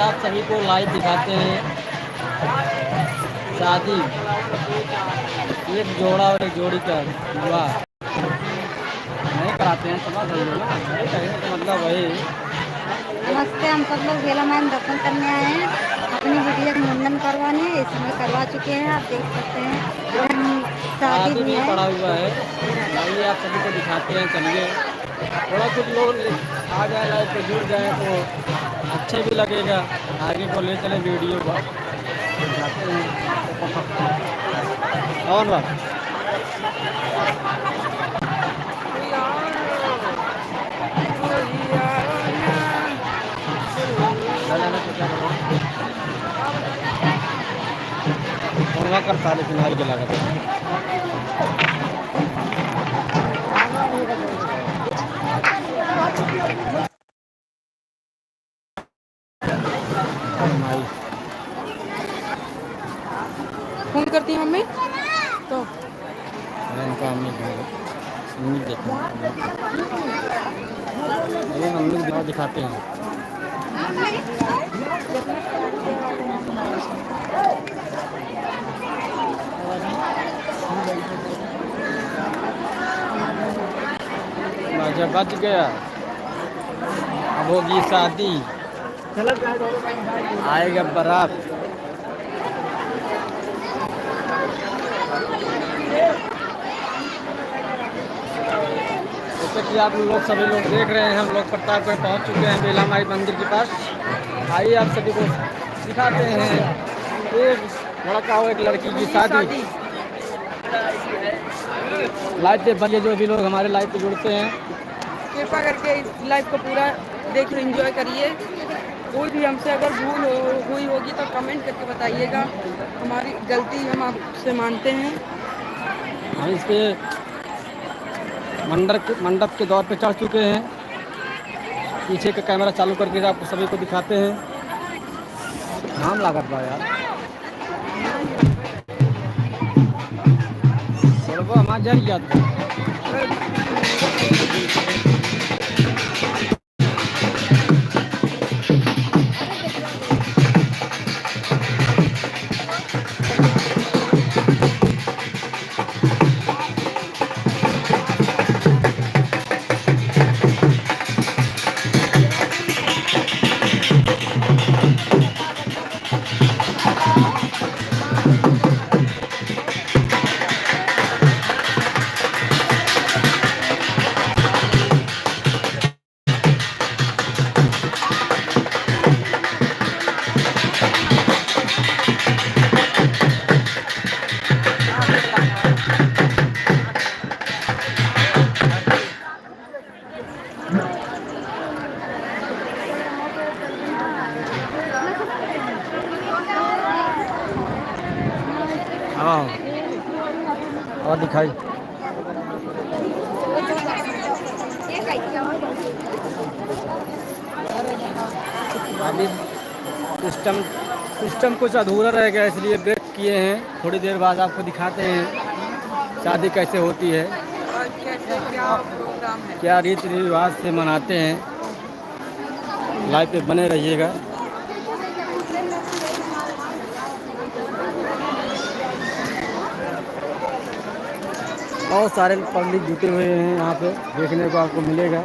आप सभी को लाइव दिखाते हैं शादी एक जोड़ा और एक जोड़ी का विवाह नहीं कराते हैं। समझ रहे हो ना, कहने का मतलब वही। नमस्ते, हम सब लोग बेला मैम दर्शन करने आए हैं अपनी बिटिया का मुंडन करवाने। इस समय करवा चुके हैं, आप देख सकते हैं। हम शादी शादी भी भी है। पड़ा हुआ है, आइए आप सभी को दिखाते हैं। चलिए थोड़ा कुछ लोग आ जाए, लाइव पे जुड़ जाए तो अच्छा भी लगेगा। आगे को ले चले वीडियो को दिखाते हैं। और बात और करता, लेकिन हार के लगा फोन करती है मम्मी तो उनका मम्मी मम्मी दिखाते हैं। जब बच गया अब होगी शादी, आएगा बारात। जैसे कि आप लोग सभी लोग देख रहे हैं, हम लोग प्रतापगढ़ पहुंच चुके हैं बेला माई मंदिर के पास। आइए आप सभी को दिखाते हैं एक लड़का और एक लड़की की शादी। लाइव पे बने जो भी लोग हमारे लाइव पे जुड़ते हैं, कृपा करके इस लाइव को पूरा देख एंजॉय करिए। कोई भी हमसे अगर भूल हुई होगी तो कमेंट करके बताइएगा। हमारी गलती हम आपसे मानते हैं। हम इस पे मंडप के दौर पे चढ़ चुके हैं। पीछे का कैमरा चालू करके आपको सभी को दिखाते हैं। नाम लागत बा यार हमारा जल जाता है। हाँ और दिखाई अभी सिस्टम कुछ अधूरा रह गया, इसलिए ब्रेक किए हैं। थोड़ी देर बाद आपको दिखाते हैं शादी कैसे होती है, और कैसे क्या प्रोग्राम है। क्या रीति रिवाज से मनाते हैं। लाइव पे बने रहिएगा। बहुत सारे पब्लिक जुटे हुए हैं यहाँ पे, देखने को आपको मिलेगा।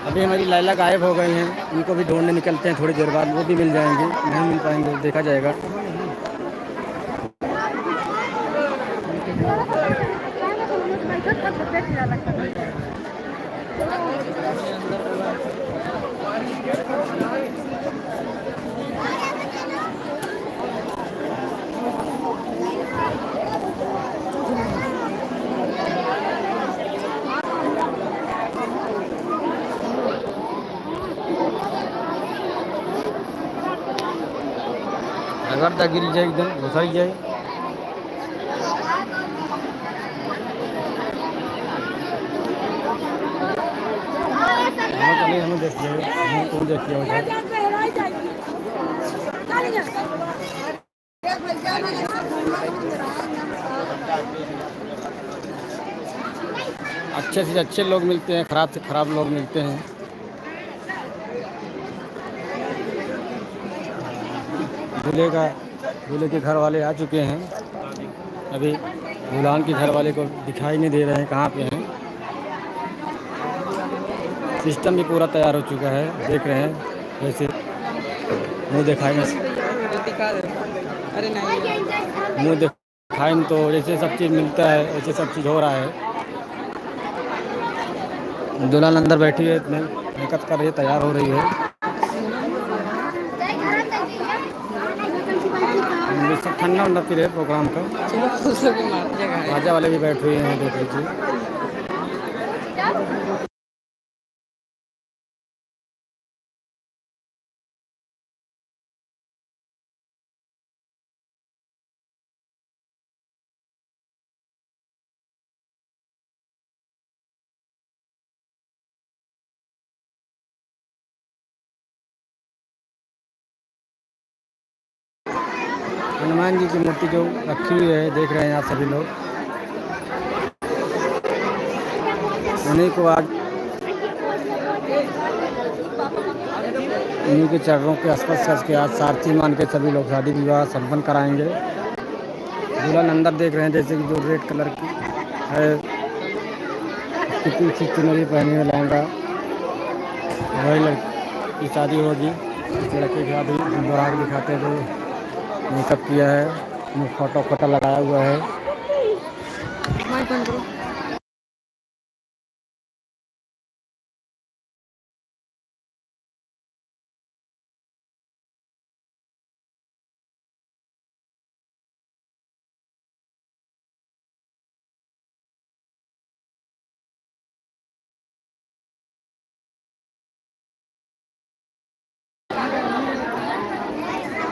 अभी हमारी लैला गायब हो गई हैं, उनको भी ढूंढने निकलते हैं थोड़ी देर बाद। वो भी मिल जाएंगे, नहीं मिल पाएंगे देखा जाएगा। अगर गिर जाए एकदम घुसाई जाए। हमें देखिए, हमें कौन देखिए अच्छे से अच्छे लोग मिलते हैं, ख़राब से ख़राब लोग मिलते हैं। दूल्हे के घर वाले आ चुके हैं। अभी दुल्हन के घर वाले को दिखाई नहीं दे रहे हैं कहाँ पे हैं। सिस्टम भी पूरा तैयार हो चुका है, देख रहे हैं। जैसे मुँह दिखाई में अरे नहीं मुँह दिखाई में तो जैसे सब चीज़ मिलता है वैसे सब चीज़ हो रहा है। दुल्हन अंदर बैठी है, इतने मेकअप कर रही है, तैयार हो रही है। ये सब ठंडा उंडा पी रहे प्रोग्राम का। बाजा वाले भी बैठे हुए हैं, देख लीजिए। हनुमान जी की मूर्ति जो रखी हुई है, देख रहे हैं आप सभी लोग। उन्हीं को आज उन्हीं के चरणों के आसपास सज के आज सारथी मान के सभी लोग शादी विवाह संपन्न कराएंगे। दुल्हन अंदर देख रहे हैं, जैसे कि जो रेड कलर की है, कितनी अच्छी चुनरी पहनी है, लहंगा। वही लड़की की शादी होगी। इस लड़के की शादी दोराग दिखाते हैं, जो मेकअप किया है, मुँह फोटो लगाया हुआ है।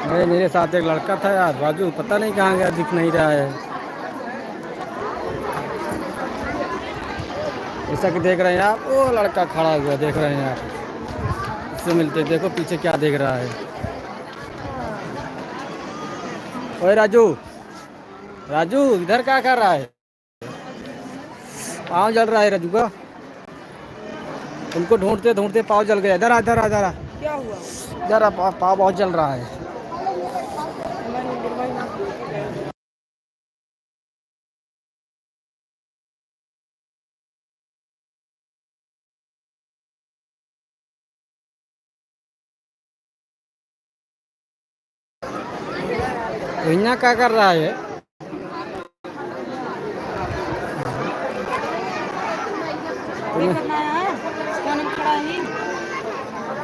अरे मेरे साथ एक लड़का था यार, राजू, पता नहीं कहाँ गया, दिख नहीं रहा है। ऐसा कि देख रहे हैं आप, वो लड़का खड़ा हुआ देख रहे हैं यार, उससे मिलते। देखो पीछे क्या देख रहा है। ओए राजू, राजू इधर क्या कर रहा है? पाँव जल रहा है राजू का। उनको ढूंढते ढूंढते पाँव जल गया। इधर इधर इधर क्या हुआ? इधर पाँव बहुत जल रहा है। यहाँ क्या कर रहा है?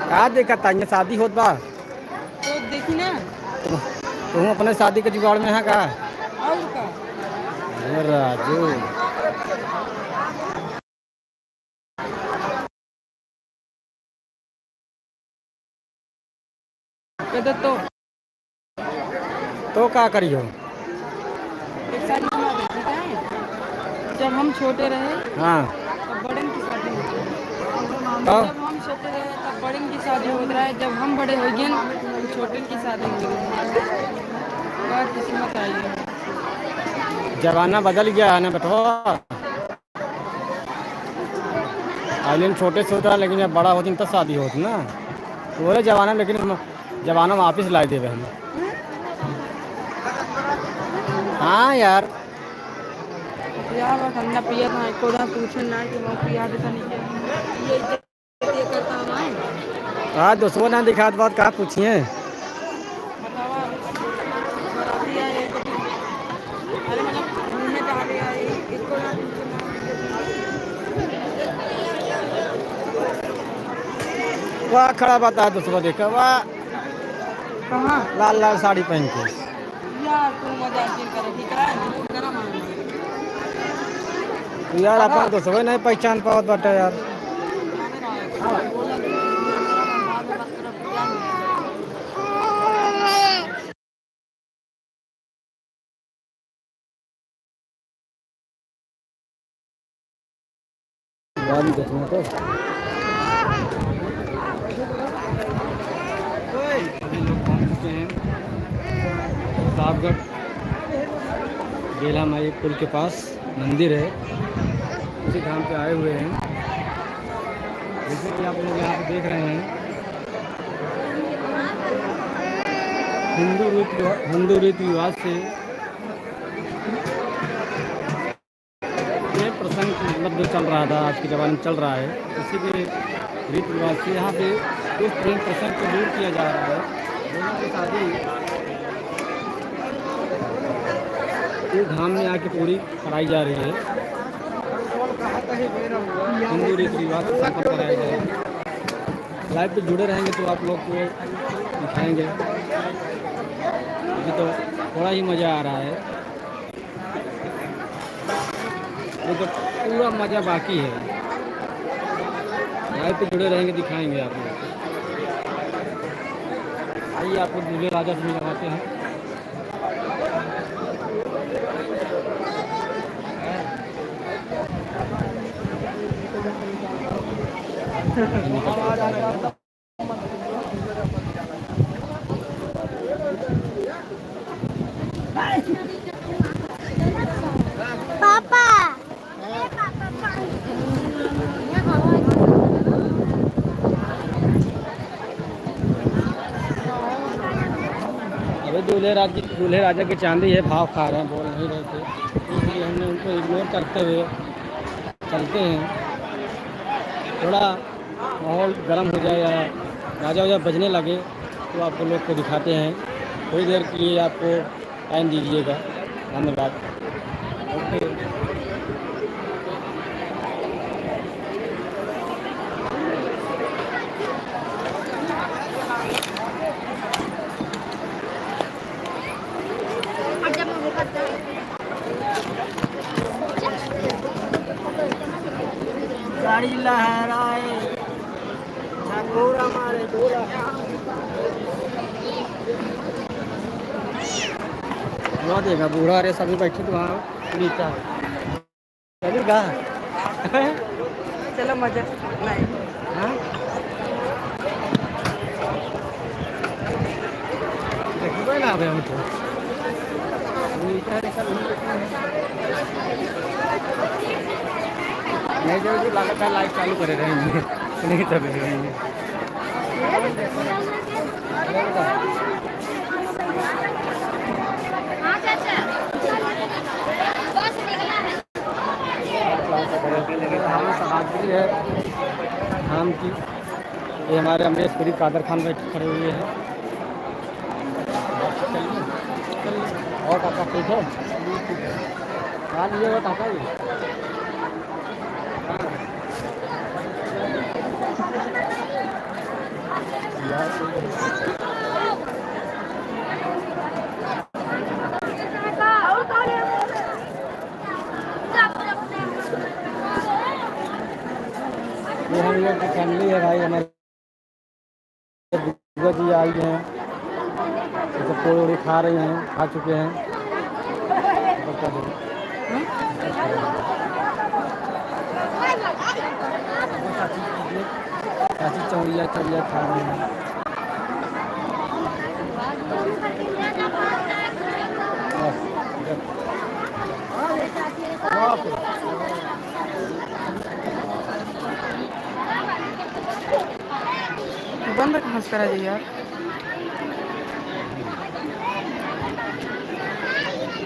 क्या देखा था? ये शादी होत बा तो देखी ना, तुम अपने शादी के जुगाड़ में है का? और का राजू कहते तो क्या करियो? एक शादी सुना दे, ठीक है? जब हम छोटे रहे हाँ तब बड़न की शादी होती है। तो जब हम छोटे रहे तब बड़न की शादी होत रहा है। जब हम बड़े हो गए तो छोटे की शादी हो गई। बात किस्मत आई है। जमाना बदल गया है ना बेटवा। आइलिन छोटे से होता, लेकिन जब बड़ा होती तब शादी होती ना। पूरे जमाना, लेकिन जमाना वापिस ला दे हम। हाँ यार, यार ठंडा पिया था को ना पूछे ना कि वो पिया था नहीं कि ये करता हूं मैं। आज दोस्तों ना दिखा बात कहाँ पूछिए। बतावा बराबरी आए तो अरे मतलब घूमने जा रहे हैं एक को ना वाह खड़ा बता दोस्तों, देखा वाह, कहाँ लाल लाल साड़ी पहन के। यार तू मजाक नहीं करे, ठीक है? करा मान तो यार अपन दोस्तों नहीं पहचान पावत बाटे यार। बाद में देखना तो अभी लोग पहुँच चुके हैं प्रतापगढ़ बेला माई पुल के पास मंदिर है, इसी धाम पे आए हुए हैं। जैसे कि आप लोग यहाँ पे देख रहे हैं, हिंदू रीति रिवाज से ये प्रसंग मतलब जो चल रहा था, आज के ज़माने में चल रहा है, इसी के रीति रिवाज से यहाँ पे इस प्रेम प्रसंग को दूर किया जा रहा है। दोनों की शादी इस धाम में आके पूरी कराई जा रही है। हिंदू रीति रिवाज से संपन्न कराया जाएगा। लाइव पे जुड़े रहेंगे तो आप लोग को दिखाएंगे। अभी तो थोड़ा ही मज़ा आ रहा है, ये तो पूरा मज़ा बाकी है। लाइव पे जुड़े रहेंगे, दिखाएंगे आप लोग। आइए आपको दूल्हे राजा से मिलवाते हैं। पापा अभी दूल्हे राजा की चांदी है, भाव खा रहे हैं, बोल नहीं रहे थे, इसलिए हमने उनको इग्नोर करते हुए चलते हैं। थोड़ा माहौल गर्म हो जाए या राजा वाजा बजने लगे तो आपको लोग को दिखाते हैं। थोड़ी देर के लिए आपको टाइम दीजिएगा। धन्यवाद। ओके। गाड़ी लहराए ठाकुर हमारे दूल्हा। बुला देगा बूढ़ा, अरे सभी बैठे तो वहाँ नीचा चलेगा। चलो मजा नहीं। हाँ देखिए ना अभी हमको नहीं जो लगातार लाइव चालू करे रहेंगे, नहीं चल रहेंगे। समाजगिरी है धाम की। ये हमारे अमरीशपुरी कादर खान बैठ खड़े हुए हैं। और काका ठीक है? हाँ लिए हुआ काका जी। ये हम लोग की फैमिली है भाई, हमारे बुआ जी आई हैं, तो पूरी खा रही हैं, खा चुके हैं। चाची चौड़िया चौड़िया खा रहे हैं। बंद कहाँ से करा जाए यार।